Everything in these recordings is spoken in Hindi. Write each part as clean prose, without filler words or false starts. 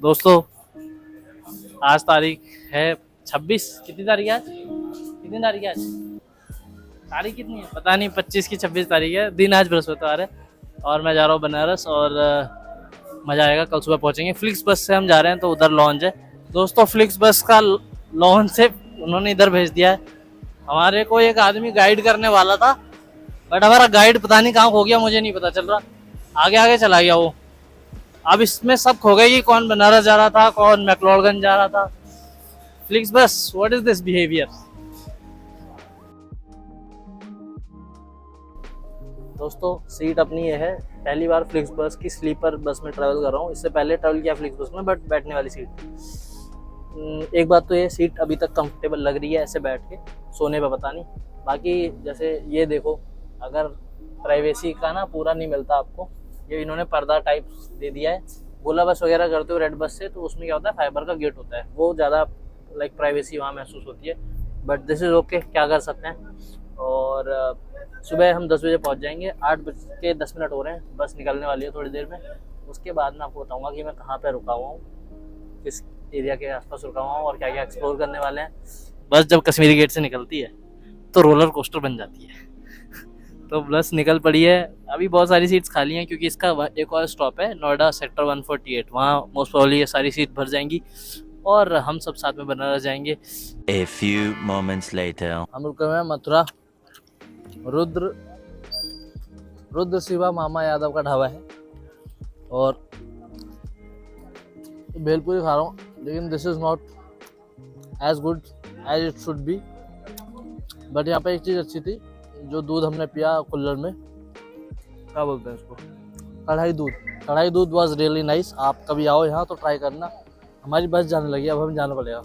दोस्तों आज तारीख है 26। कितनी तारीख है आज? कितनी तारीख है आज? तारीख कितनी है पता नहीं, 25 की 26 तारीख है। दिन आज बृहस्पतिवार है और मैं जा रहा हूँ बनारस और मज़ा आएगा। कल सुबह पहुँचेंगे। फ्लिक्स बस से हम जा रहे हैं तो उधर लॉन्च है। दोस्तों फ्लिक्स बस का लॉन्च से उन्होंने इधर भेज दिया है। हमारे को एक आदमी गाइड करने वाला था बट हमारा गाइड पता नहीं कहाँ खो गया, मुझे नहीं पता चल रहा। आगे आगे चला गया वो। अब इसमें सब खो गए कि कौन बनारस जा रहा था, कौन मैक्लोडगंज जा रहा था। फ्लिक्स बस, व्हाट इज दिस बिहेवियर। दोस्तों सीट अपनी ये है। पहली बार फ्लिक्स बस की स्लीपर बस में ट्रैवल कर रहा हूँ। इससे पहले ट्रैवल किया फ्लिक्स बस में बट बैठने वाली सीट। एक बात तो ये सीट अभी तक कंफर्टेबल लग रही है ऐसे बैठ के, सोने पे पता नहीं। बाकी जैसे ये देखो, अगर प्राइवेसी का ना पूरा नहीं मिलता आपको, ये इन्होंने पर्दा टाइप दे दिया है। गोला बस वगैरह करते हो रेड बस से तो उसमें क्या होता है, फाइबर का गेट होता है, वो ज़्यादा लाइक प्राइवेसी वहाँ महसूस होती है। बट दिस इज़ ओके, क्या कर सकते हैं। और सुबह हम 10 बजे पहुँच जाएंगे। 8:10 हो रहे हैं, बस निकलने वाली है थोड़ी देर में। उसके बाद मैं आपको बताऊँगा कि मैं कहाँ पर रुका हुआ हूँ, किस एरिया के आसपास रुका हुआ हूँ और क्या क्या एक्सप्लोर करने वाले हैं। बस जब कश्मीरी गेट से निकलती है तो रोलर कोस्टर बन जाती है। तो बस निकल पड़ी है। अभी बहुत सारी सीट्स खाली हैं क्योंकि इसका एक और स्टॉप है नोएडा सेक्टर 148, वहाँ मोस्ट प्रोबेबली ये सारी सीट भर जाएंगी और हम सब साथ में बनारस जाएंगे। A few moments later. हम रुके हुए हैं मथुरा रुद्र शिवा मामा यादव का ढाबा है और भेलपुरी खा रहा हूँ, लेकिन this is not as good as it should be. But यहाँ पे एक चीज़ अच्छी थी, जो दूध हमने पिया कुल्हड़ में, क्या बोलते हैं इसको, कढ़ाई दूध वाज रियली नाइस। आप कभी आओ यहाँ तो ट्राई करना। हमारी बस जाने लगी, अब हमें जाना पड़ेगा।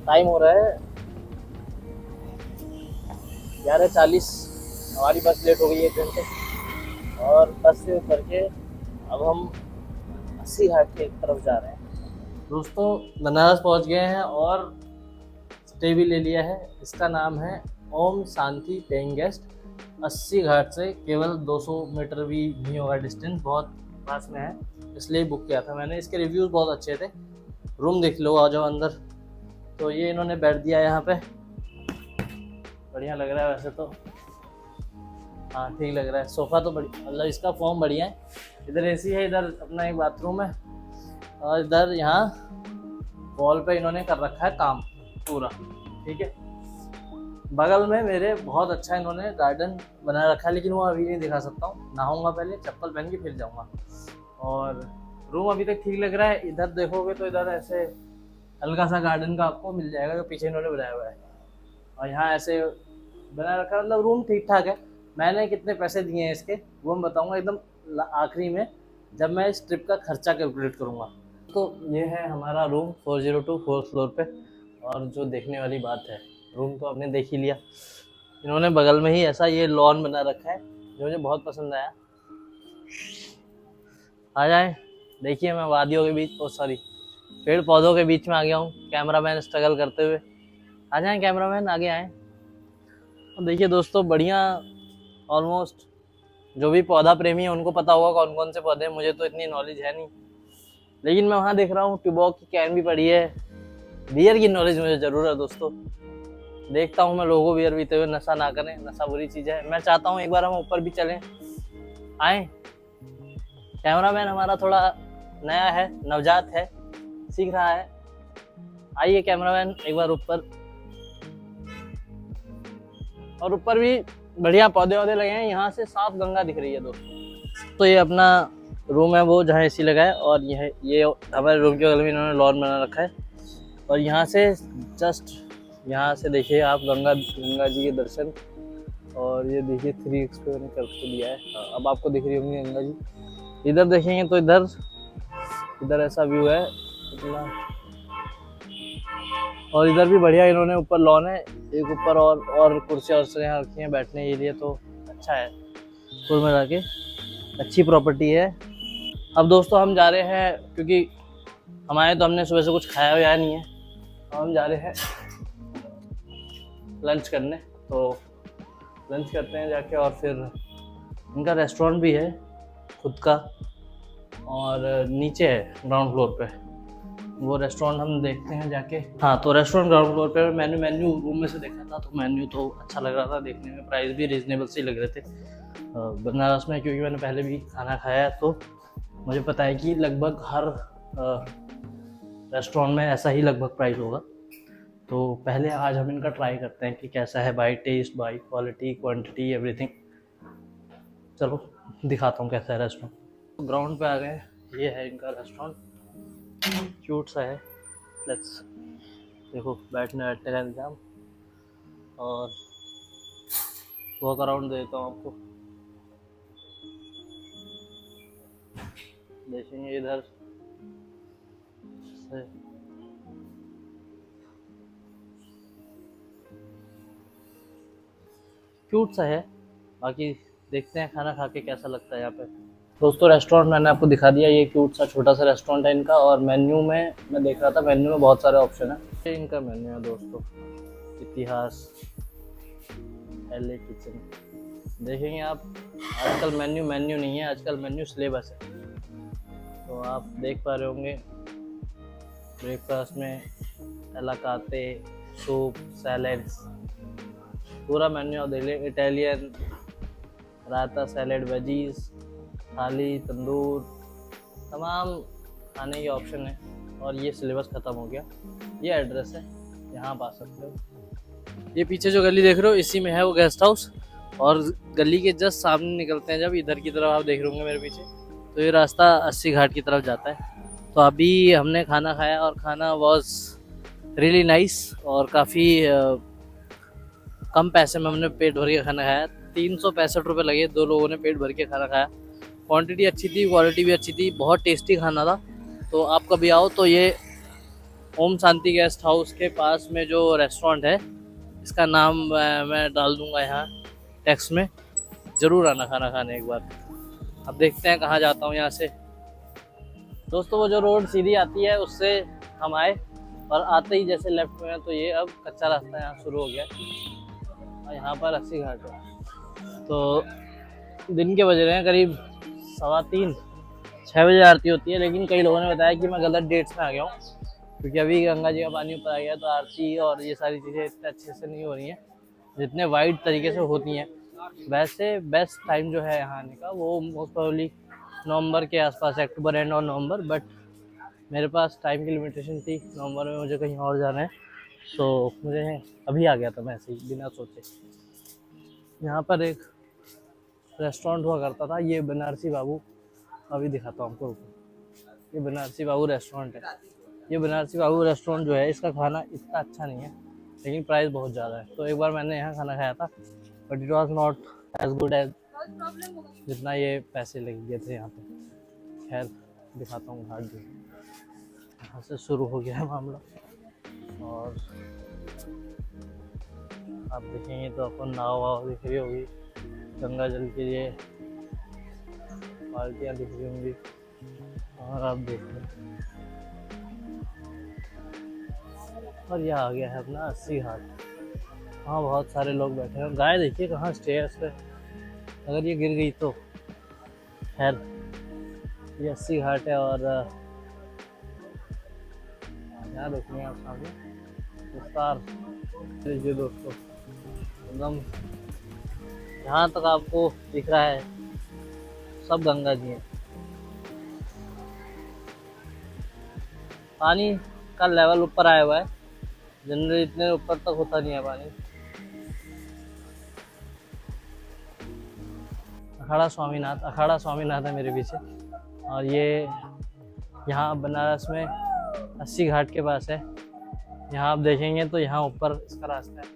टाइम हो रहा है 11:40। हमारी बस लेट हो गई है 1 घंटे और बस से उतर के अब हम 80 घाट की तरफ जा रहे हैं। दोस्तों बनारस पहुंच गए हैं और स्टे भी ले लिया है। इसका नाम है ओम शांति पेइंग गेस्ट। 80 घाट से केवल 200 मीटर भी नहीं होगा डिस्टेंस, बहुत पास में है, इसलिए बुक किया था मैंने। इसके रिव्यूज़ बहुत अच्छे थे। रूम देख लो, आ जाओ अंदर। तो ये इन्होंने बैठ दिया है यहाँ पे, बढ़िया लग रहा है वैसे तो। हाँ ठीक लग रहा है। सोफ़ा तो मतलब इसका फॉर्म बढ़िया है। इधर एसी है, इधर अपना एक बाथरूम है और इधर यहाँ वॉल पे इन्होंने कर रखा है काम पूरा, ठीक है। बगल में मेरे बहुत अच्छा इन्होंने गार्डन बना रखा है, लेकिन वो अभी नहीं दिखा सकता हूँ। नहाऊंगा पहले, चप्पल पहन के फिर जाऊँगा। और रूम अभी तक ठीक लग रहा है। इधर देखोगे तो इधर ऐसे हल्का सा गार्डन का आपको मिल जाएगा जो पीछे इन्होंने बनाया हुआ है, और यहाँ ऐसे बना रखा है। मतलब रूम ठीक ठाक है। मैंने कितने पैसे दिए हैं इसके वो मैं बताऊँगा एकदम आखिरी में, जब मैं इस ट्रिप का खर्चा कैलकुलेट करूँगा। तो ये है हमारा रूम 402 4th फ्लोर पे। और जो देखने वाली बात है, रूम तो आपने देख ही लिया। इन्होंने बगल में ही ऐसा ये लॉन बना रखा है जो मुझे बहुत पसंद आया। आ जाए, देखिए मैं वादियों के बीच, सॉरी पेड़ पौधों के बीच में आ गया हूँ, कैमरामैन स्ट्रगल करते हुए। आ जाएँ कैमरामैन, आगे आएँ। और देखिए दोस्तों, बढ़िया ऑलमोस्ट जो भी पौधा प्रेमी है उनको पता होगा कौन कौन से पौधे हैं। मुझे तो इतनी नॉलेज है नहीं, लेकिन मैं वहाँ देख रहा हूँ ट्यूबॉक की कैन भी पड़ी है। बियर की नॉलेज मुझे ज़रूर है दोस्तों। देखता हूँ मैं लोगों को बियर पीते हुए। नशा ना करें, नशा बुरी चीज़ है। मैं चाहता हूँ एक बार हम ऊपर भी चलें। आए, कैमरामैन हमारा थोड़ा नया है, नवजात है, सीख रहा है। आइए कैमरामैन एक बार ऊपर। और ऊपर भी बढ़िया पौधे वौधे लगे हैं, यहाँ से साफ गंगा दिख रही है दोस्तों। तो ये अपना रूम है वो जहाँ एसी लगा है, और ये हमारे रूम के बगल में इन्होंने लॉन बना रखा है। और यहाँ से जस्ट यहाँ से देखिए आप गंगा जी के दर्शन। और ये देखिए 3x पे मैंने करके दिया है। अब आपको दिख रही होंगी गंगा जी। इधर देखेंगे तो इधर ऐसा व्यू है इतना। और इधर भी बढ़िया इन्होंने ऊपर लॉन है एक ऊपर, और कुर्सी और यहाँ रखी हैं बैठने के लिए, तो अच्छा है। कुल मिला के अच्छी प्रॉपर्टी है। अब दोस्तों हम जा रहे हैं, क्योंकि हम आए तो हमने सुबह से कुछ खाया हुआ नहीं है, हम जा रहे हैं लंच करने। तो लंच करते हैं जाके, और फिर इनका रेस्टोरेंट भी है खुद का, और नीचे है ग्राउंड फ्लोर पे वो रेस्टोरेंट, हम देखते हैं जाके। हाँ, तो रेस्टोरेंट ग्राउंड फ्लोर पे। मेन्यू रूम में से देखा था, तो मेन्यू तो अच्छा लग रहा था देखने में, प्राइस भी रीजनेबल से लग रहे थे बनारस में, क्योंकि मैंने पहले भी खाना खाया है तो मुझे पता है कि लगभग हर रेस्टोरेंट में ऐसा ही लगभग प्राइस होगा। तो पहले आज हम इनका ट्राई करते हैं कि कैसा है, by taste, by quality, quantity, everything. चलो दिखाता हूँ कैसा है रेस्टोरेंट। ग्राउंड पे आ गए, ये है इनका रेस्टोरेंट, क्यूट सा है। लेट्स देखो, बैठने बैठने का इंतजाम, और वॉक अराउंड देता हूँ आपको। देखेंगे इधर से, क्यूट सा है। बाकी देखते हैं खाना खा के कैसा लगता है यहाँ पे। दोस्तों रेस्टोरेंट मैंने आपको दिखा दिया, ये क्यूट सा छोटा सा रेस्टोरेंट है इनका। और मेन्यू में मैं देख रहा था, मेन्यू में बहुत सारे ऑप्शन है। ये इनका मेन्यू है दोस्तों, इतिहास, LA किचन। देखेंगे आप, आजकल मेन्यू नहीं है, आजकल मेन्यू सिलेबस है। तो आप देख पा रहे होंगे, ब्रेकफास्ट में एलाकाते, सूप, सैलेड्स, पूरा मेन्यू देख लें। इटालियन, रायता, सैलेड, वेजीज, थाली, तंदूर, तमाम खाने के ऑप्शन है। और ये सिलेबस ख़त्म हो गया। ये एड्रेस है, यहाँ आप आ सकते हो। ये पीछे जो गली देख रहे हो, इसी में है वो गेस्ट हाउस। और गली के जस्ट सामने निकलते हैं जब, इधर की तरफ आप देख रहे होंगे मेरे पीछे, तो ये रास्ता अस्सी घाट की तरफ जाता है। तो अभी हमने खाना खाया, और खाना वॉज रियली नाइस, और काफ़ी कम पैसे में हमने पेट भर के खाना खाया। 365 रुपये लगे, 2 लोगों ने पेट भर के खाना खाया। क्वांटिटी अच्छी थी, क्वालिटी भी अच्छी थी, बहुत टेस्टी खाना था। तो आप कभी आओ तो ये ओम शांति गेस्ट हाउस के पास में जो रेस्टोरेंट है, इसका नाम मैं डाल दूंगा यहाँ टेक्स्ट में, ज़रूर आना खाना खाने एक बार। अब देखते हैं कहाँ जाता हूँ यहाँ से। दोस्तों वो जो रोड सीधी आती है उससे हम आए, और आते ही जैसे लेफ्ट में है, तो ये अब कच्चा रास्ता यहाँ शुरू हो गया, और यहाँ पर अस्सी घाट है। तो दिन के बज रहे हैं करीब 3:15, 6 बजे आरती होती है। लेकिन कई लोगों ने बताया कि मैं गलत डेट्स में आ गया हूँ, क्योंकि अभी गंगा जी का पानी ऊपर आ गया, तो आरती और ये सारी चीज़ें इतने अच्छे से नहीं हो रही हैं जितने वाइड तरीके से होती हैं। वैसे बेस्ट टाइम जो है यहाँ आने का वो मोस्ट प्रोबेबली नवंबर के आसपास, अक्टूबर एंड और नवंबर। बट मेरे पास टाइम की लिमिटेशन थी, नवंबर में मुझे कहीं और जाना है, तो मुझे अभी आ गया था मैं ऐसे ही बिना सोचे। यहाँ पर एक रेस्टोरेंट हुआ करता था, ये बनारसी बाबू, अभी दिखाता हूँ आपको। ये बनारसी बाबू रेस्टोरेंट है। ये बनारसी बाबू रेस्टोरेंट जो है, इसका खाना इतना अच्छा नहीं है, लेकिन प्राइस बहुत ज़्यादा है। तो एक बार मैंने यहाँ खाना खाया था, but it was not as good as जितना ये पैसे लग गए थे यहाँ पे। खैर दिखाता हूँ घाट भी, यहाँ से शुरू हो गया है मामला। और आप देखेंगे तो अपन नाव वाव दिख रही होगी, गंगा जल के लिए बाल्टियाँ दिख रही होंगी। और आप देखें, और यह आ गया है अपना अस्सी घाट। वहाँ बहुत सारे लोग बैठे हैं। गाय देखिए कहाँ स्टेयर्स पे, अगर ये गिर गई तो। खैर ये अस्सी घाट है, और यहाँ देखेंगे आप सामने विस्तार देखिए दोस्तों, एकदम जहाँ तक आपको दिख रहा है सब गंगा जी हैं। पानी का लेवल ऊपर आया हुआ है, जनरली इतने ऊपर तक होता नहीं है पानी। अखाड़ा स्वामीनाथ है मेरे पीछे, और ये यहाँ बनारस में अस्सी घाट के पास है। यहाँ आप देखेंगे तो यहाँ ऊपर इसका रास्ता है,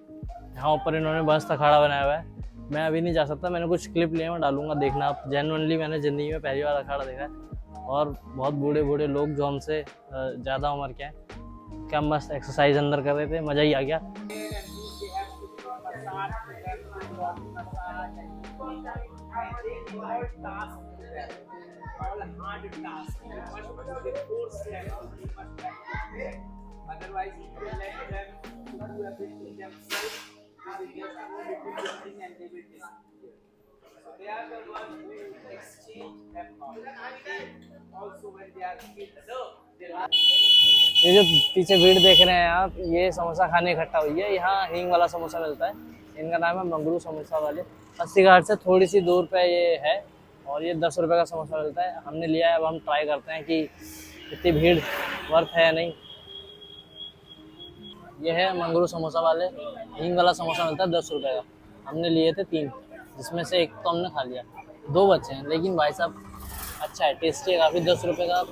यहाँ ऊपर इन्होंने मस्त अखाड़ा बनाया हुआ है। मैं अभी नहीं जा सकता, मैंने कुछ क्लिप लिए मैं डालूंगा, देखना आप। जेन्युइनली मैंने ज़िंदगी में पहली बार अखाड़ा देखा है, और बहुत बूढ़े लोग जो हमसे ज़्यादा उम्र के हैं, क्या मस्त एक्सरसाइज अंदर कर रहे थे, मज़ा ही आ गया। ये जो पीछे भीड़ देख रहे हैं आप, ये समोसा खाने इकट्ठा हुई है। यहाँ हींग वाला समोसा मिलता है, इनका नाम है मंगरू समोसा वाले। 80 घाट से थोड़ी सी दूर पे ये है और ये 10 रुपये का समोसा मिलता है। हमने लिया है, अब हम ट्राई करते हैं कि इतनी भीड़ वर्थ है या नहीं। ये है मंगरू समोसा वाले, हींग वाला समोसा मिलता है 10 रुपये का। हमने लिए थे 3, जिसमें से एक तो हमने खा लिया, 2 बचे हैं। लेकिन भाई साहब अच्छा है, टेस्टी है काफ़ी। 10 रुपये का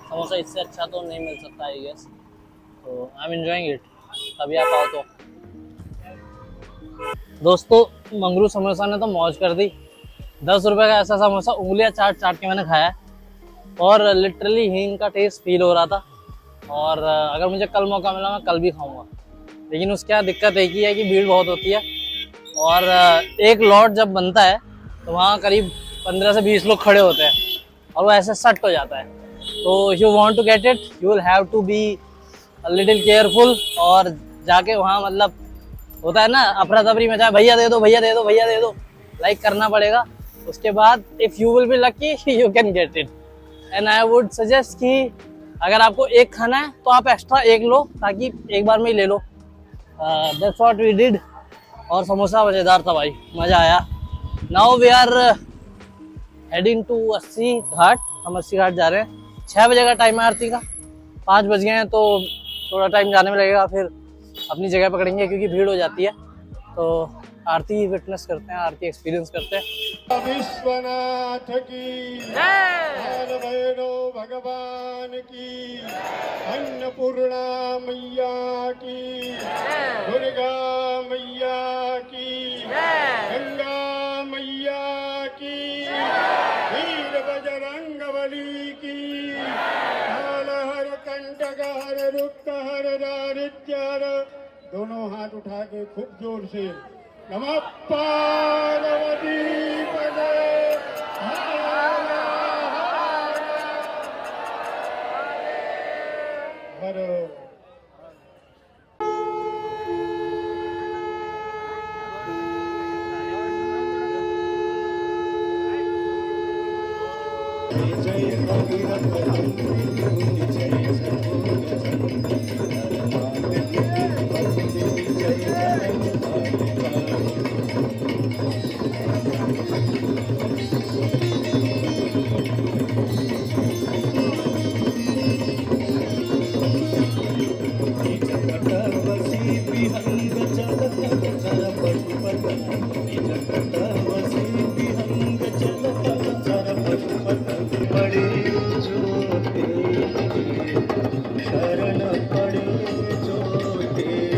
समोसा इससे अच्छा तो नहीं मिल सकता आई गेस। तो आई एम एंजॉइंग इट, कभी आप आओ तो। दोस्तों मंगरू समोसा ने तो मौज कर दी। 10 रुपये का ऐसा समोसा उंगलियां चाट चाट के मैंने खाया है और लिटरली हींग का टेस्ट फील हो रहा था। और अगर मुझे कल मौका मिला मैं कल भी खाऊंगा। लेकिन उसके यहाँ दिक्कत एक ही है कि भीड़ बहुत होती है और एक लॉट जब बनता है तो वहाँ करीब 15 से 20 लोग खड़े होते हैं और वो ऐसे सट हो जाता है। तो if you want to get it you will have to be a little careful और जाके वहाँ मतलब होता है ना अफरा तफरी में, चाहे भैया दे दो भैया दे दो भैया दे दो लाइक करना पड़ेगा। उसके बाद if you will be lucky you can get it. And I would suggest कि अगर आपको एक खाना है तो आप एक्स्ट्रा एक लो ताकि एक बार में ही ले लो। That's what we did. और समोसा मज़ेदार था भाई, मज़ा आया। Now we are heading to 80 Ghat. हम 80 घाट जा रहे हैं। 6 बजे का टाइम है आरती का, 5 बज गए हैं तो थोड़ा टाइम जाने में लगेगा। फिर अपनी जगह पकड़ेंगे क्योंकि भीड़ हो जाती है। तो आरती विटनेस करते हैं, आरती एक्सपीरियंस करते हैं। विश्वनाथ की जय, भैरव भगवान की, अन्नपूर्णा मैया की, दुर्गा मैया की, गंगा मैया की, वीर बजरंगबली की, कालहर कंटकहर रुक्तहर दारिद्र्यहर। दोनों हाथ उठा के खूब जोर से नमः पार्वती पदे हर हर। जय शरण पड़े जो तेरी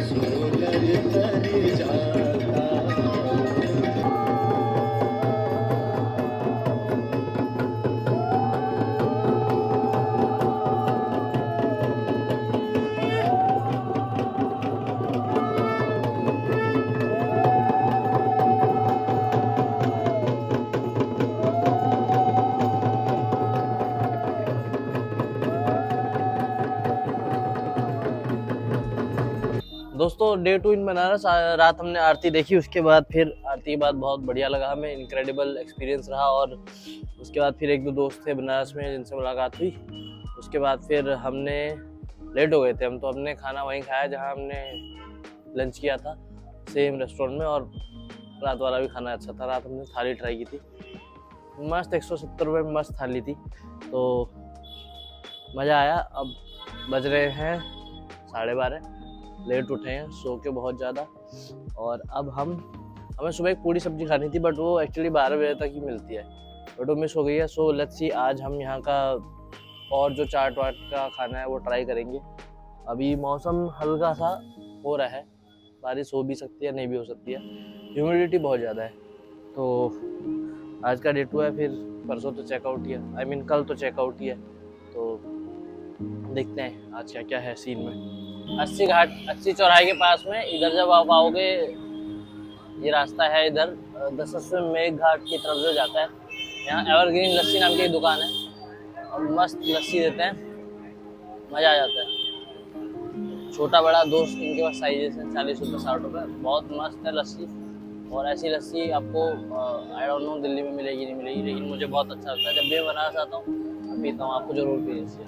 सोलर तर जाता। दोस्तों डे 2 इन बनारस। रात हमने आरती देखी, उसके बाद फिर आरती के बाद बहुत बढ़िया लगा हमें, इनक्रेडिबल एक्सपीरियंस रहा। और उसके बाद फिर 1-2 दोस्त थे बनारस में जिनसे मुलाकात हुई। उसके बाद फिर हमने लेट हो गए थे हम, तो हमने खाना वहीं खाया जहां हमने लंच किया था, सेम रेस्टोरेंट में। और रात वाला भी खाना अच्छा था। रात हमने थाली ट्राई की थी, मस्त 170 रुपये में मस्त थाली थी, तो मज़ा आया। अब बज रहे हैं 12:30, लेट उठे हैं सो के बहुत ज़्यादा। और अब हमें सुबह एक पूरी सब्जी खानी थी, बट वो एक्चुअली 12 बजे तक ही मिलती है, बट वो मिस हो गई है। सो लेट्स सी आज हम यहाँ का और जो चाट वाट का खाना है वो ट्राई करेंगे। अभी मौसम हल्का सा हो रहा है, बारिश हो भी सकती है नहीं भी हो सकती है, ह्यूमिडिटी बहुत ज़्यादा है। तो आज का डे 2 है, फिर परसों तो चेकआउट ही है, आई मीन कल तो चेकआउट ही है। तो देखते हैं आज क्या क्या है सीन में। 80 घाट 80 चौराहे के पास में इधर जब आप आओगे, ये रास्ता है इधर दशस्व मेघ घाट की तरफ जो जाता है। यहाँ एवरग्रीन लस्सी नाम की एक दुकान है और मस्त लस्सी देते हैं, मज़ा आ जाता है। छोटा बड़ा दोस्त इनके पास साइजेस हैं, 40 रुपये 60 रुपये। बहुत मस्त है लस्सी, और ऐसी लस्सी आपको आई डोंट नो दिल्ली में मिलेगी नहीं मिलेगी, लेकिन मुझे बहुत अच्छा लगता है। जब भी मैं बनारस आता हूँ पीता हूँ, आपको जरूर पीजिए।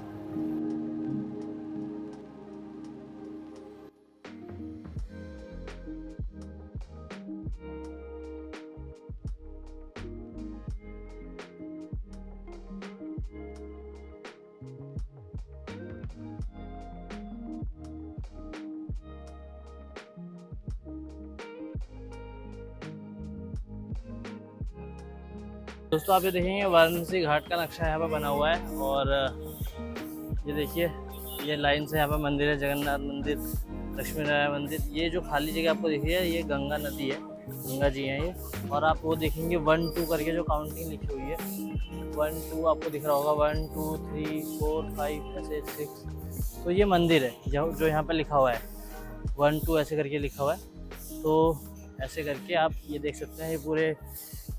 दोस्तों आप ये देखेंगे वाराणसी घाट का नक्शा यहाँ पर बना हुआ है, और ये देखिए ये लाइन से यहाँ पर मंदिर है, जगन्नाथ मंदिर, लक्ष्मी नारायण मंदिर। ये जो खाली जगह आपको दिख रही है ये गंगा नदी है, गंगा जी हैं ये। और आप वो देखेंगे 1 2 करके जो काउंटिंग लिखी हुई है, 1 2 आपको दिख रहा होगा, 1 2 3 4 5 ऐसे 6। तो ये मंदिर है जो यहाँ पर लिखा हुआ है 1 2 ऐसे करके लिखा हुआ है। तो ऐसे करके आप ये देख सकते हैं, ये पूरे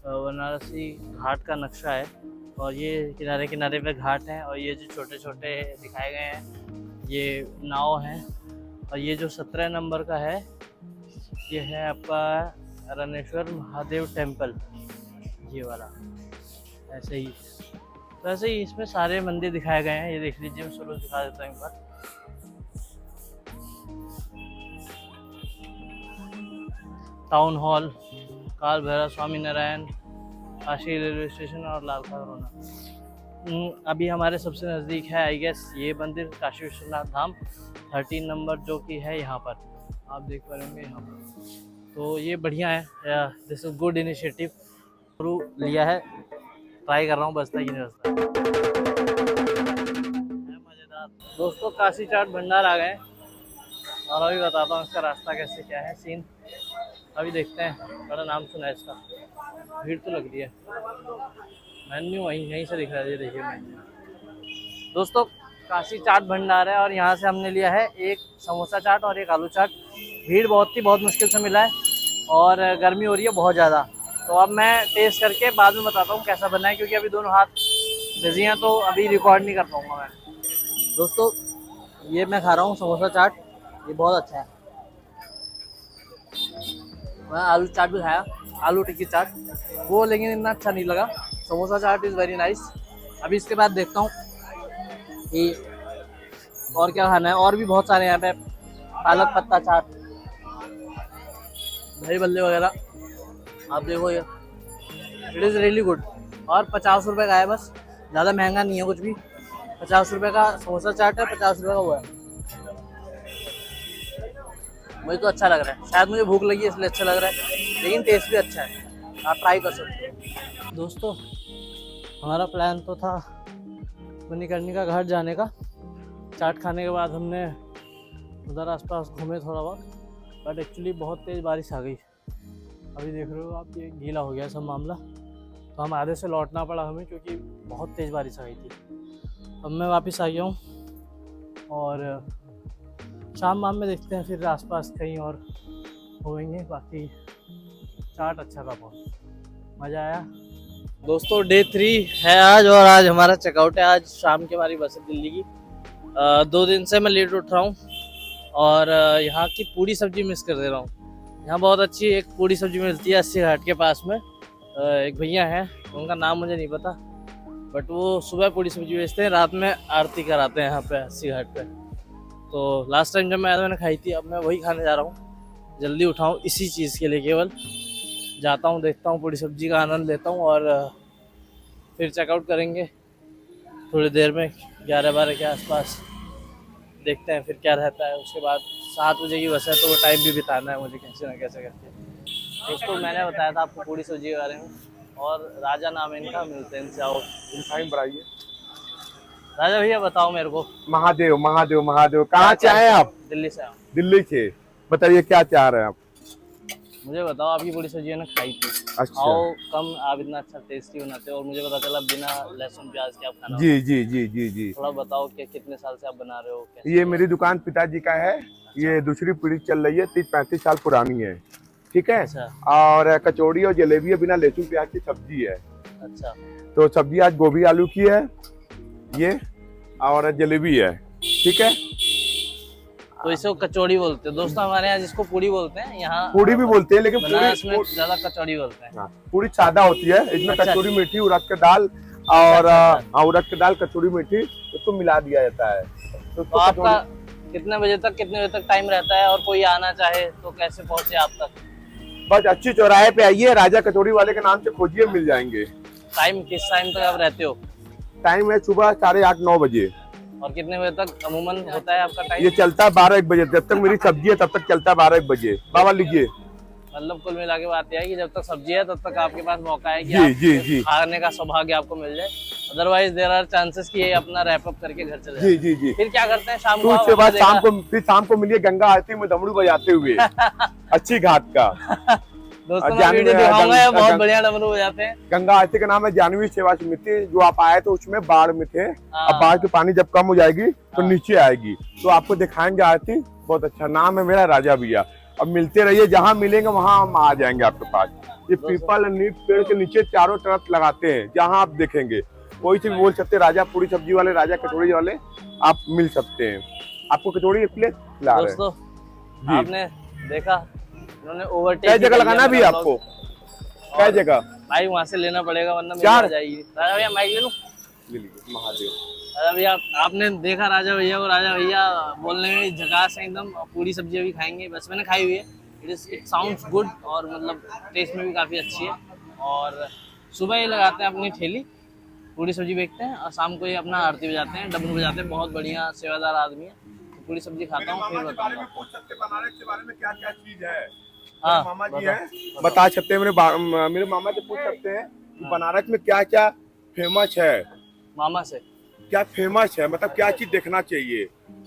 वाराणसी घाट का नक्शा है, और ये किनारे किनारे पे घाट हैं, और ये जो छोटे छोटे दिखाए गए हैं ये नाव हैं। और ये जो 17 नंबर का है ये है आपका रामेश्वर महादेव टेम्पल, ये वाला। ऐसे ही तो ऐसे ही इसमें सारे मंदिर दिखाए गए हैं। ये देख लीजिए, मैं शुरू दिखा देता हूँ एक बार। टाउन हॉल, काल भैरव, स्वामी नारायण, काशी रेलवे स्टेशन और लाल खारोना। अभी हमारे सबसे नज़दीक है आई गेस ये मंदिर काशी विश्वनाथ धाम 13 नंबर, जो कि है यहाँ पर, आप देख पा रहे होंगे यहाँ पर। तो ये बढ़िया है, दिस इज गुड इनिशिएटिव। शुरू लिया है, ट्राई कर रहा हूँ बसता है कि नहीं बसता। मज़ेदार। दोस्तों काशी चाट भंडार आ गए, और अभी बताता हूँ इसका रास्ता कैसे क्या है सीन। अभी देखते हैं, बड़ा नाम सुना है इसका, भीड़ तो लग रही है। मेन्यू यहीं से दिख रहा है, ये देखिए मेन्यू। दोस्तों काशी चाट भंडार है, और यहाँ से हमने लिया है एक समोसा चाट और एक आलू चाट। भीड़ बहुत थी, बहुत मुश्किल से मिला है, और गर्मी हो रही है बहुत ज़्यादा। तो अब मैं टेस्ट करके बाद में बताता हूँ कैसा बना है, क्योंकि अभी दोनों हाथ बिजी हैं, तो अभी रिकॉर्ड नहीं कर पाऊँगा मैं। दोस्तों ये मैं खा रहा हूँ समोसा चाट, ये बहुत अच्छा है। मैं आलू चाट भी खाया, आलू टिक्की चाट, वो लेकिन इतना अच्छा नहीं लगा। Samosa chaat is very nice. अभी इसके बाद देखता हूँ कि और क्या खाना है, और भी बहुत सारे यहाँ पे, पालक पत्ता चाट, दही बल्ले वगैरह, आप देखो ये इट इज़ रियली गुड। और 50 रुपये का है बस, ज़्यादा महंगा नहीं है कुछ भी। 50 रुपये का समोसा चाट है, 50 रुपये का वो है। मुझे तो अच्छा लग रहा है, शायद मुझे भूख लगी इसलिए अच्छा लग रहा है, लेकिन टेस्ट भी अच्छा है, आप ट्राई कर सकते हो। दोस्तों हमारा प्लान तो था मणिकर्णिका घाट जाने का। चाट खाने के बाद हमने उधर आसपास घूमे थोड़ा बहुत, बट एक्चुअली बहुत तेज़ बारिश आ गई। अभी देख रहे हो आप, ये गीला हो गया सब मामला, तो हम आधे से लौटना पड़ा हमें, क्योंकि बहुत तेज़ बारिश आ गई थी। अब मैं वापस आ गया हूँ, और शाम वाम में देखते हैं फिर आसपास कहीं और होएंगे। बाकी चाट अच्छा था, बहुत मज़ा आया। दोस्तों डे 3 है आज, और आज हमारा चेकआउट है। आज शाम की हमारी बस है दिल्ली की। 2 दिन से मैं लेट उठ रहा हूँ, और यहाँ की पूड़ी सब्जी मिस कर दे रहा हूँ। यहाँ बहुत अच्छी एक पूड़ी सब्जी मिलती है 80 घाट के पास में। एक भैया हैं, उनका नाम मुझे नहीं पता, बट वो सुबह पूड़ी सब्जी बेचते हैं, रात में आरती कराते हैं यहाँ पे 80 घाट पे। तो लास्ट टाइम जब मैं आया मैंने खाई थी, अब मैं वही खाने जा रहा हूँ। जल्दी उठाऊँ इसी चीज़ के लिए, केवल जाता हूँ, देखता हूँ, पूड़ी सब्जी का आनंद लेता हूँ, और फिर चेकआउट करेंगे थोड़ी देर में 11-12 के आसपास। देखते हैं फिर क्या रहता है। उसके बाद 7 बजे की बस है, तो वो टाइम भी बिताना है मुझे कैसे ना कैसे करके। दोस्तों मैंने बताया था आपको पूड़ी सब्जी के बारे में, और राजा नाम है इनका, मिलते हैं इनसे। आओ टाइम बढ़ाइए। राजा भैया बताओ मेरे को। महादेव महादेव महादेव, कहाँ से आए आप? दिल्ली से आऊँ। दिल्ली से। बताइए क्या चाह रहे हैं आप? मुझे बताओ, आपकी पूड़ी सब्जी ने खाई थी, अच्छा। आओ कम, आप इतना अच्छा टेस्टी बनाते हो, और मुझे पता चला बिना लहसुन प्याज के आप खाना। जी जी जी जी जी। थोड़ा बताओ कि कितने साल से आप बना रहे हो, कैसे? ये मेरी दुकान पिताजी का है, ये दूसरी पीढ़ी चल रही है, 30-35 साल पुरानी है, ठीक है। अच्छा। और कचौड़ी और जलेबी है, बिना लहसुन प्याज की सब्जी है। अच्छा। तो सब्जी आज गोभी आलू की है ये, और जलेबी है, ठीक है। तो इसे वो कचौड़ी बोलते हैं। दोस्तों हमारे यहाँ जिसको पूड़ी बोलते हैं, यहाँ पूड़ी भी बोलते हैं, लेकिन बनारस में पूड़ी ज्यादा कचौड़ी बोलते हैं। हाँ, पूड़ी सादा होती है, इसमें अच्छा, कचौड़ी मीठी, उड़द का दाल और उड़द की दाल, कचौड़ी मीठी, उसको मिला दिया जाता है। तो तो आपका कितने बजे तक टाइम रहता है, और कोई आना चाहे तो कैसे पहुंचे आप तक? बस अच्छी चौराहे पे आइए, राजा कचौड़ी वाले के नाम से खोजिए, मिल जाएंगे। टाइम किस टाइम तक आप रहते हो? टाइम है सुबह 8:30-9 बजे, और कितने बजे तक अमूमन होता है आपका टाइम? ये चलता है 12-1 बजे, जब तक मेरी सब्जी है तब तक चलता है 12-1 बजे। बाबा लीजिए। मतलब कुल मिला के बात यह है कि जब तक सब्जी है तब तक आपके पास मौका है कि जी, आप जी, जी। खाने का सौभाग्य आपको मिल जाए। अदरवाइज देयर आर चांसेस कि ये अपना रैप अप करके घर चले जी, जाए। जी, जी। फिर क्या करते हैं शाम तो को? उसके बाद आपने शाम को मिलिए गंगा आरती में डमरू बजाते हुए अच्छी घाट का। दोस्तों मैं वीडियो दिखाऊंगा, ये बहुत बढ़िया डमरू बजाते हैं। गंगा आरती का नाम है जानवी सेवा समिति। जो आप आए तो उसमें बाढ़ में थे, हाँ। अब बाढ़ के पानी जब कम हो जाएगी तो हाँ। नीचे आएगी, तो आपको दिखाएंगे आरती। बहुत अच्छा नाम है मेरा, राजा भैया। अब मिलते रहिए, जहाँ मिलेंगे वहाँ हम आ जाएंगे आपके पास। ये पीपल नीम पेड़ के नीचे चारों तरफ लगाते हैं, जहाँ आप देखेंगे कोई चीज बोल सकते हैं, राजा पूरी सब्जी वाले, राजा कचौड़ी वाले, आप मिल सकते हैं। आपको कचौड़ी प्लेट ला रहे हैं। दोस्तों आपने देखा, इन्होंने ओवरटेक कई जगह लगाना भी आपको, कई जगह भाई वहां से लेना पड़ेगा वरना मिल चार। जाएगी। राजा भैया माइक ले लूं? ले लीजिए महादेव। राजा भैया आपने देखा राजा भैया को, राजा भैया बोलने में झकास है एकदम। पूरी सब्जी अभी खाएंगे, बस मैंने खाई हुई है। इट साउंड्स गुड, और मतलब टेस्ट में भी काफ़ी अच्छी है। और सुबह ये लगाते हैं अपनी ठेली, पूरी सब्जी बेचते हैं, और शाम को ये अपना आरती बजाते हैं, डमरू बजाते हैं। बहुत बढ़िया सेवादार आदमी है। तो पूरी सब्जी खाता हूँ, फिर बताऊँगा। बनारस के बारे में क्या क्या चीज है, हाँ मामा जी हैं, बता सकते हैं। मेरे मामा से पूछ सकते हैं कि बनारस में क्या क्या फेमस है, मामा से क्या फेमस है, मतलब क्या चीज देखना चाहिए,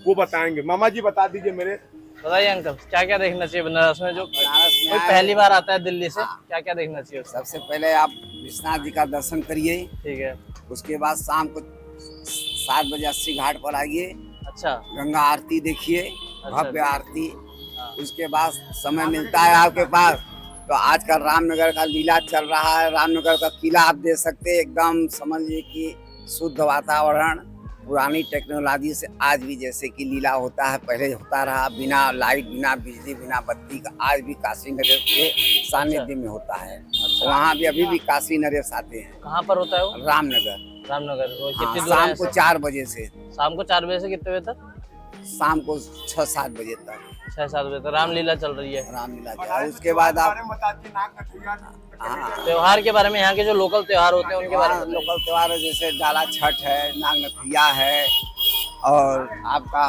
वो बताएंगे। मामा जी बता दीजिए मेरे। बताइए अंकल, क्या क्या देखना चाहिए बनारस में? जो बनारस में कोई आए- पहली बार आता है दिल्ली से, क्या क्या देखना चाहिए उससे? सबसे पहले आप विश्वनाथ जी का दर्शन करिए। ठीक है। उसके बाद शाम को 7 बजे 80 घाट पर आइए, अच्छा गंगा आरती देखिए, भव्य आरती। हाँ। उसके बाद समय मिलता है आपके पास तो आजकल रामनगर का लीला चल रहा है, रामनगर का किला आप देख सकते हैं। एकदम समझिए कि शुद्ध वातावरण, पुरानी टेक्नोलॉजी से आज भी जैसे कि लीला होता है पहले होता रहा, बिना लाइट, बिना बिजली, बिना बत्ती का, आज भी काशी नरेश के सानिध्य में होता है। वहाँ भी अभी भी काशी नरेश आते हैं। कहाँ पर होता है वो? रामनगर। रामनगर। वो हाँ, कितनी दूर है शाम यहाँ को से? 4 बजे से शाम को 4 बजे से कितने बजे तक? शाम को 6-7 बजे तक 6-7 बजे तक रामलीला चल रही है। रामलीला चला। उसके बाद आप हाँ, त्योहार के बारे में, यहाँ के जो लोकल त्योहार होते हैं उनके बारे में लोकल त्योहार है, जैसे डाला छठ है, नागनथिया है, और आपका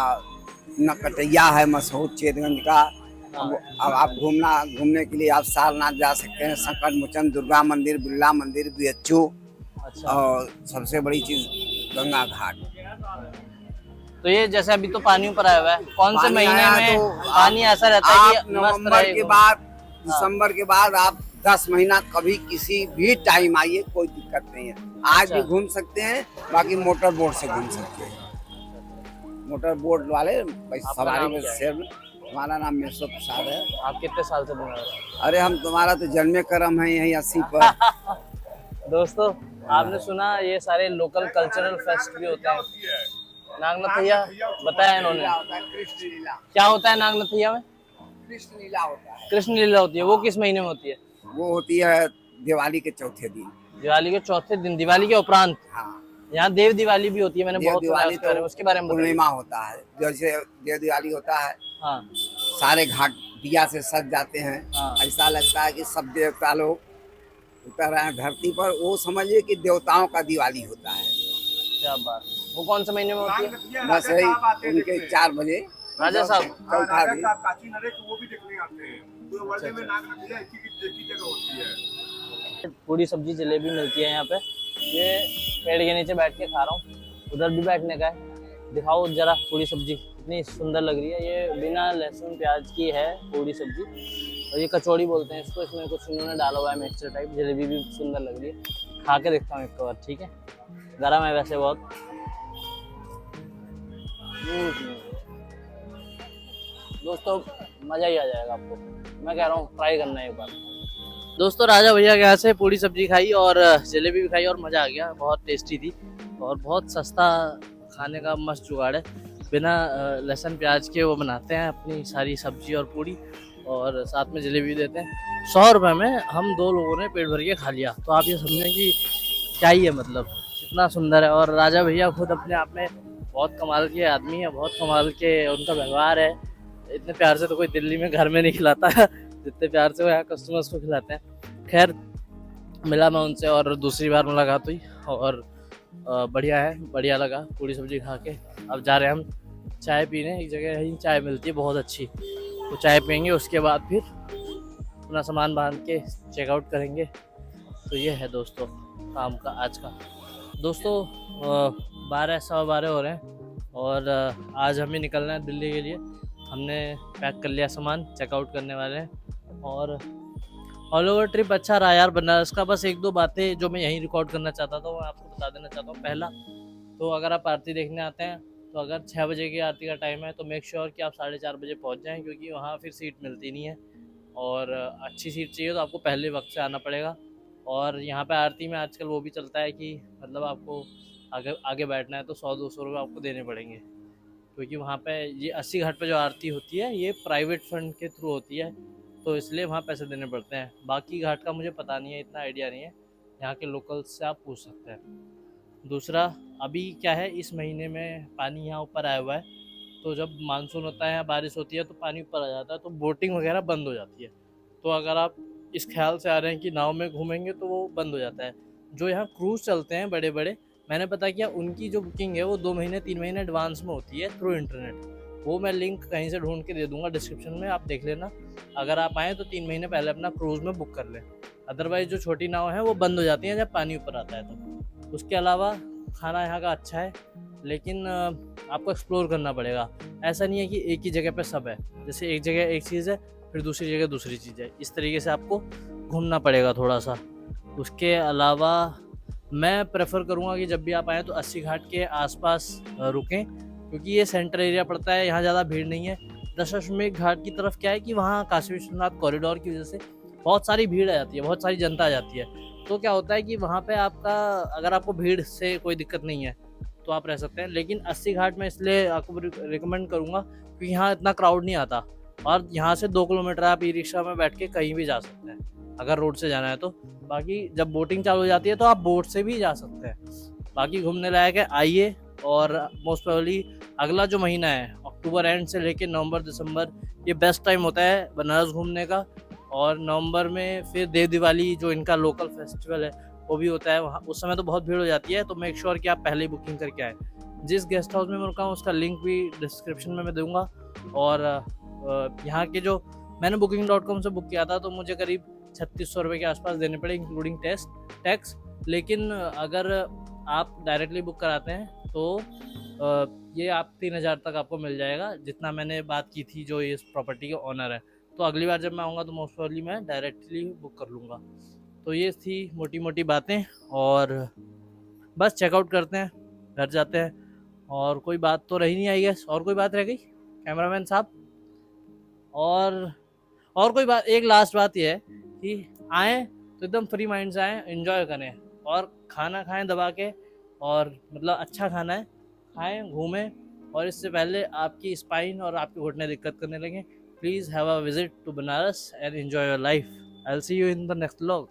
नकटैया है मशहूर चेतगंज का। अब आप घूमने के लिए आप सारनाथ जा सकते हैं, संकट मोचन, दुर्गा मंदिर, बिरला मंदिर, बीएचयू, अच्छा। और सबसे बड़ी चीज गंगा घाट। तो ये जैसे अभी तो पानी ऊपर आया हुआ है, कौन से पानी महीने आया में तो पानी ऐसा रहता है आप कि मस्त नवंबर के रहेगा? बाद, दिसंबर के बाद आप 10 महीना कभी किसी भी टाइम आइए, कोई दिक्कत नहीं है। आज भी अच्छा। घूम सकते हैं, बाकी मोटर बोट से घूम सकते हैं। मोटर बोट वाले सवारी नाम में क्या है? शेर में। हमारा नाम मेसो प्रसाद है। आप कितने साल से बना रहे हैं? अरे हम तुम्हारा तो जन्मे करम है यही 80 पर। दोस्तों आपने सुना ये सारे लोकल कल्चरल फेस्ट भी होते हैं। नागनथिया बताया इन्होंने, कृष्ण लीला, क्या होता है नागनथिया में? कृष्ण लीला होता है। कृष्ण लीला होती है। वो किस महीने में होती है? वो होती है दिवाली के चौथे दिन। दिवाली के चौथे दिन, दिवाली के उपरांत। हाँ, यहाँ देव दिवाली भी होती है, मैंने देव बहुत सुना है दिवाली उसके बारे में। उसके बारे में बताइए। पूर्णिमा होता है। जैसे देव दिवाली होता है, हाँ सारे घाट दिया से सज जाते हैं। हाँ। ऐसा लगता है कि सब देवता लोग उतर रहे हैं धरती पर। वो समझिए कि देवताओं का दिवाली होता है। क्या बात। वो कौन से महीने में होती है? बस यही उनके 4 बजे राजा साहब। चौथा दिन। काशी नरेश वो भी देखने आते हैं। पूरे वर्ल्ड में नागनथिया एक ही जगह होती है। पूरी सब्जी जलेबी मिलती है यहाँ पे। ये पेड़ के नीचे बैठ के खा रहा हूँ, उधर भी बैठने का है। दिखाओ जरा पूरी सब्जी, इतनी सुंदर लग रही है। ये बिना लहसुन प्याज की है पूरी सब्जी, और ये कचौड़ी बोलते हैं इसको। इसमें कुछ इन्होंने डाला हुआ है मिक्सचर टाइप। जलेबी भी सुंदर लग रही है, खा के देखता हूँ एक बार। ठीक है, गरम है वैसे बहुत। दोस्तों मज़ा ही आ जाएगा आपको, मैं कह रहा हूँ ट्राई करना है एक बार। दोस्तों राजा भैया के यहाँ से पूरी सब्जी खाई और जलेबी भी खाई और मज़ा आ गया। बहुत टेस्टी थी और बहुत सस्ता खाने का मस्त जुगाड़ है। बिना लहसुन प्याज के वो बनाते हैं अपनी सारी सब्जी और पूड़ी, और साथ में जलेबी देते हैं। 100 रुपये में हम 2 लोगों ने पेट भर के खा लिया। तो आप ये समझें कि क्या ही है, मतलब कितना सुंदर है। और राजा भैया खुद अपने आप में बहुत कमाल के आदमी है, बहुत कमाल के उनका व्यवहार है। इतने प्यार से तो कोई दिल्ली में घर में नहीं खिलाता जितने प्यार से वो यहाँ कस्टमर्स को खिलाते हैं। खैर, मिला मैं उनसे और दूसरी बार मुलाकात हुई, और बढ़िया है, बढ़िया लगा पूरी सब्जी खा के। अब जा रहे हैं हम चाय पीने, एक जगह यहीं चाय मिलती है बहुत अच्छी, तो चाय पियेंगे, उसके बाद फिर अपना सामान बांध के चेकआउट करेंगे। तो ये है दोस्तों काम का आज का। दोस्तों 12 सवा 12 हो रहे हैं, और आज हमें निकलना है दिल्ली के लिए। हमने पैक कर लिया सामान, चेकआउट करने वाले हैं। और ऑल ओवर ट्रिप अच्छा रहा यार बनारस का। बस 1-2 बातें जो मैं यहीं रिकॉर्ड करना चाहता था वो आपको बता देना चाहता हूँ। पहला, तो अगर आप आरती देखने आते हैं तो अगर 6 बजे की आरती का टाइम है तो मेक श्योर कि आप 4:30 बजे पहुँच जाएँ, क्योंकि वहाँ फिर सीट मिलती नहीं है, और अच्छी सीट चाहिए तो आपको पहले वक्त से आना पड़ेगा। और यहाँ पे आरती में आजकल वो भी चलता है कि मतलब आपको आगे आगे बैठना है तो 100-200 रुपये आपको देने पड़ेंगे, क्योंकि वहाँ पे ये 80 घाट पे जो आरती होती है ये प्राइवेट फंड के थ्रू होती है, तो इसलिए वहाँ पैसे देने पड़ते हैं। बाकी घाट का मुझे पता नहीं है, इतना आइडिया नहीं है, यहाँ के लोकल्स से आप पूछ सकते हैं। दूसरा, अभी क्या है, इस महीने में पानी यहाँ ऊपर आया हुआ है, तो जब मानसून होता है या बारिश होती है तो पानी ऊपर आ जाता है, तो बोटिंग वगैरह बंद हो जाती है। तो अगर आप इस ख्याल से आ रहे हैं कि नाव में घूमेंगे तो वो बंद हो जाता है। जो यहाँ क्रूज़ चलते हैं बड़े बड़े, मैंने पता किया उनकी जो बुकिंग है वो 2 महीने 3 महीने एडवांस में होती है थ्रू इंटरनेट। वो मैं लिंक कहीं से ढूंढ के दे दूंगा डिस्क्रिप्शन में, आप देख लेना। अगर आप आएँ तो 3 महीने पहले अपना क्रूज़ में बुक कर लें, अदरवाइज़ जो छोटी नाव है वो बंद हो जाती हैं जब पानी ऊपर आता है। तो उसके अलावा खाना यहाँ का अच्छा है, लेकिन आपको एक्सप्लोर करना पड़ेगा। ऐसा नहीं है कि एक ही जगह पे सब है, जैसे एक जगह एक चीज़ है फिर दूसरी जगह दूसरी चीज़ है, इस तरीके से आपको घूमना पड़ेगा थोड़ा सा। उसके अलावा मैं प्रेफर करूँगा कि जब भी आप आएँ तो 80 घाट के आसपास रुकें, क्योंकि ये सेंटर एरिया पड़ता है, यहाँ ज़्यादा भीड़ नहीं है। दशाश्वमेध घाट की तरफ क्या है कि वहाँ काशी विश्वनाथ कॉरिडोर की वजह से बहुत सारी भीड़ आ जाती है, बहुत सारी जनता आ जाती है। तो क्या होता है कि वहाँ पे आपका, अगर आपको भीड़ से कोई दिक्कत नहीं है तो आप रह सकते हैं, लेकिन 80 घाट में इसलिए आपको रिकमेंड करूँगा क्योंकि यहाँ इतना क्राउड नहीं आता, और यहाँ से 2 किलोमीटर आप ई रिक्शा में बैठ के कहीं भी जा सकते हैं अगर रोड से जाना है तो। बाकी जब बोटिंग चालू हो जाती है तो आप बोट से भी जा सकते हैं। बाकी घूमने लायक है, आइए। और मोस्ट प्रोबेबली अगला जो महीना है अक्टूबर एंड से लेके नवंबर दिसंबर, ये बेस्ट टाइम होता है बनारस घूमने का। और नवंबर में फिर देव दिवाली जो इनका लोकल फेस्टिवल है वो भी होता है वहाँ, उस समय तो बहुत भीड़ हो जाती है, तो मेक श्योर कि आप पहले ही बुकिंग करके आए। जिस गेस्ट हाउस में मैं रुका हूँ उसका लिंक भी डिस्क्रिप्शन में मैं दूंगा। और यहाँ के जो मैंने booking.com से बुक किया था तो मुझे करीब 3600 रुपये के आसपास देने पड़े इंक्लूडिंग टैक्स। लेकिन अगर आप डायरेक्टली बुक कराते हैं तो ये आप 3000 तक आपको मिल जाएगा, जितना मैंने बात की थी जो इस प्रॉपर्टी के ऑनर है। तो अगली बार जब मैं आऊँगा तो मोस्ट प्रोबेबली मैं डायरेक्टली बुक कर लूँगा। तो ये थी मोटी मोटी बातें, और बस चेकआउट करते हैं, घर जाते हैं। और कोई बात तो रही नहीं आई गैस, और कोई बात रह गई कैमरामैन साहब? और कोई बात, एक लास्ट बात ये है कि आएँ तो एकदम फ्री माइंड से आएँ, एंजॉय करें और खाना खाएं दबा के, और मतलब अच्छा खाना है, खाएं, घूमें। और इससे पहले आपकी स्पाइन और आपके घुटने दिक्कत करने लगे, please have a visit to Banaras and enjoy your life. I will see you in the next vlog.